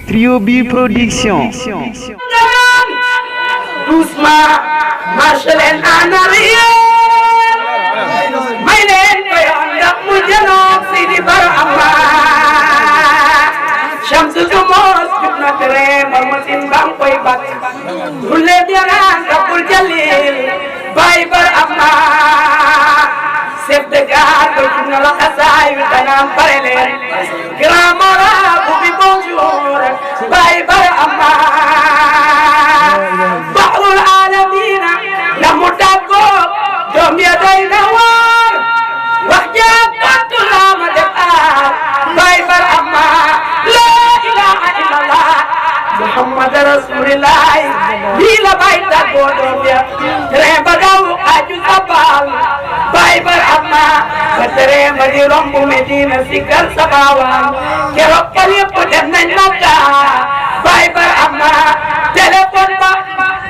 Trio B Production. Doucement, marche leen en arrière. May leen ko yoon ndax mu janoog Sidi Barhama. Shamsu Mos jub na tere ba masin bang koy bat. Rulle diaraan Abdul Jalil Baye Barhama. Chef de gare ko jub na la xasaayu danaan pare leen. Grand marabout bi bonjour Baye Barhama. Bahrul alamina la mu tàggoo doom ya doy na waar wax jaag tontu laa ma def aar Baye Barhama la ilaha illallah Muhammad rasulillah lii la Baye tàggoo doom ya tere ba daw aju sabal Baye Barhama ba tere ma di romb Medina sigal sabawaan keroog ka lépp dem nañ Makka Baye Barhama téléphone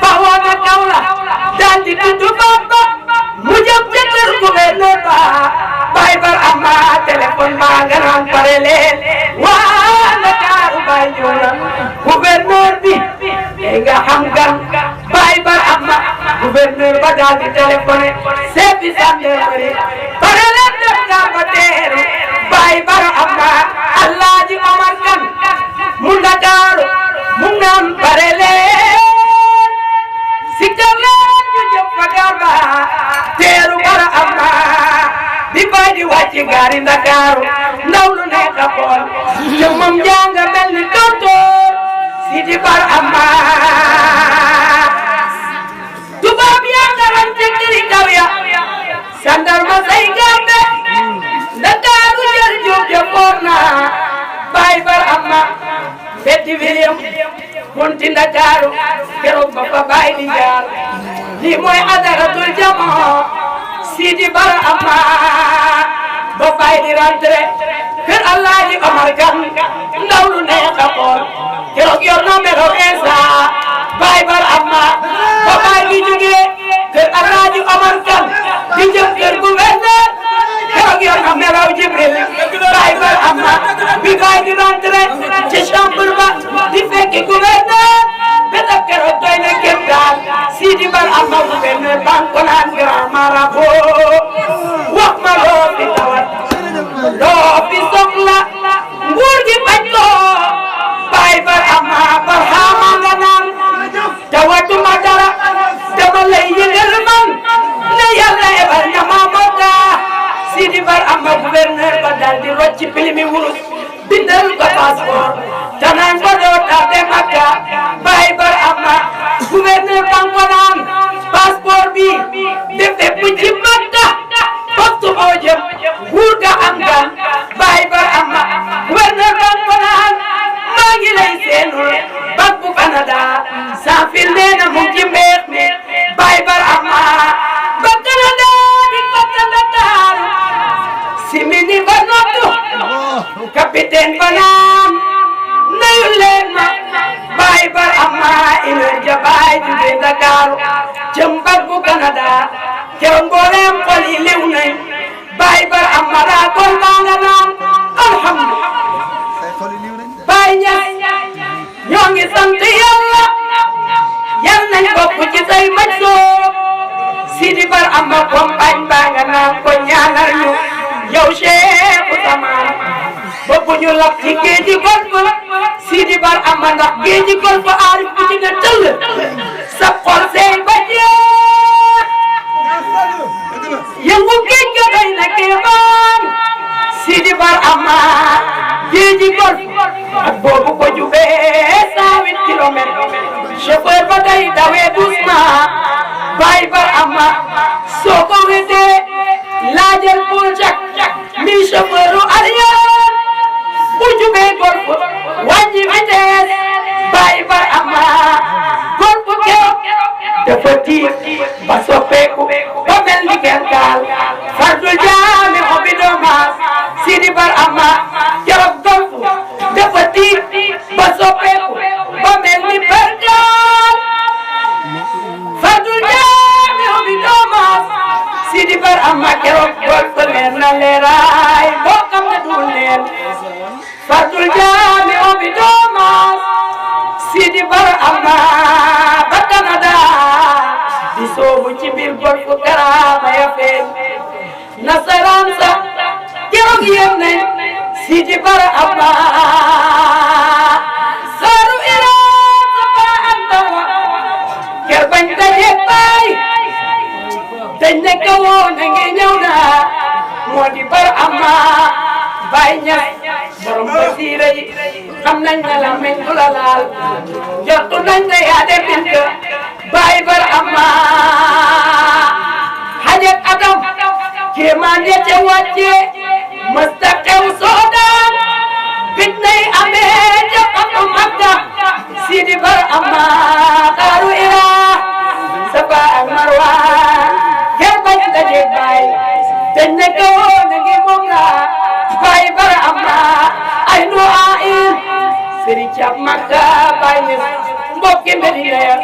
ba woon na kaw la daal di tuddu Bamba mu jëm ca kër gouverneur ba Baye Barhama téléphone ba nga naan pare leen waa Ndakaaru Baye ñëw na gouverneur bi nga xam gan Baye Barhama gouverneur ba daal di téléphoné chef de gendarmerie pare leen def naa ba teeru Baye Barhama Alaaji Omar Kan mu Ndakaaru mu naan pare leen si leen ñu jëm fa Garba teeru Barhama di Baye di wàcc gaari Ndakaaru ndaw lu nekk a xool jëmmam jàng mel ni tontóor Sidi Barhama tubaab yaa ngaran ci këri kaw ya sandarma say garde Ndakaaru jël jóob ja foor na Baye Barhama Betty William Ponti Ndakaaru keroog ba fa Baye di jaar lii mooy adaratul jamaa Sidi Barhama ba Baye di rentré kër Alaaji Omar Kan ndaw lu neex a xool keroog yor na melo Esa Baye Barhama ba Baye di jógee kër Alaaji Omar Kan di jëm kër gouverneur keroog yor na melo Jibril Baye Barhama bi Baye di rentré ci chambre ba di fekki gouverneur beta keroog doy na kéem daal Sidi Barhama gouverneur ban ko naan grand marabout wax ma loo fi tawat loo fi soxla nguur gi bañ ko Baye Barhama nga naan tawatuma dara dama lay yëgal man ne yàlla ebal na ma mokka Sidi Barhama gouverneur ba daal di rocci pilimi wurus bindal ko passeport tanaan ko doo tardé Makka Baye Barhama gouverneur ban ko naan passeport bi defe bu ci Makka poste boo jëm nguur ga am gan Baye Barhama gouverneur ban ko naan maa ngi lay seenul bak bu Canada sans fil nee na mu ci mbeex mi Baye Barhama ba Canada di ko Dakar simini ba nottu capitaine ba naan nuyu leen ma Baye Barhama iner ja Baye jóge Dakar jëm bak bu Canada keroog mbooleem xol yi liw nañ Baye Barhama daa kon baa nga naan alhamdulillah Baye Ñas ñoo ngi sant yàlla yal nañ bokk ci say maj soo Sidi Barhama compagne baa nga naan ko ñaanal ñu yow Cheikh Ousmane bokku ñu lap ci géeji golf Sidi Barhama ndax géeji golf aarif bu ci nga tëll sa xol sey ba jeex yëngu géej ga doy na kéemaan Sidi Barhama géeji golf ak boobu ko jubee 108 kilomètres chauffeur ba day dawee doucement Baye Barhama soo ko wetee laajal pour jak mi chauffeuru arrière bu jubee golf wàññi vitesse Baye Barhama golf keroog dafa tiit ba soppeeku ba mel ni kenn daal fardul jaami xobi doomaas Sidi Barhama keroog golf dafa tiit ba soppeeku ba mel ni perkaal fardul jaami xobi doomaas Sidi Barhama keroog golf leer na leeraay boo xam ne dul leer fardul jaami xobi doomaas Bar Amma ba Canada di soobu ci biir golfu Karaama ya feeñ nasaraan sa keroog yem nañ Sidi Bar Amma saaru Iran sa ba anta wa ker bañ daje baay dañ ne ko woon na ngi ñëw na moo di Bar Amma Baay Ñas borom basiira yi xam nañ ne la meñ du la laal jortu nañ ne yaa de bint Baay Bar Amma xajat Adam kéemaan ya ca wàcce mësta xew Soodaan bit nay amee ca fatu Makka Sidi Bar Amma xaaru Ira Safa ak Marwa ker bañ daje baay dañ ne ko na ngi moom la Baay Bar Amma ay no ail Sëriñ Caab Makka Baay Ñas mbokki Medina ya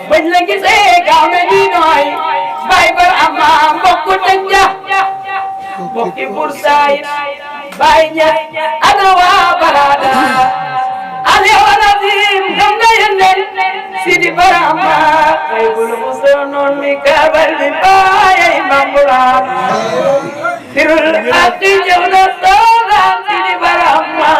bañ la gisee gaaw na di nooy Baay Bar Amma mbokku Tënja mbokki Bursaay Baay Ñas ana waa Barada ale wala dim gam na yenden Sidi Bar Amma kay bulu musonon mi kabal di baay mambula firul ati jawna sogan Sidi Bar Amma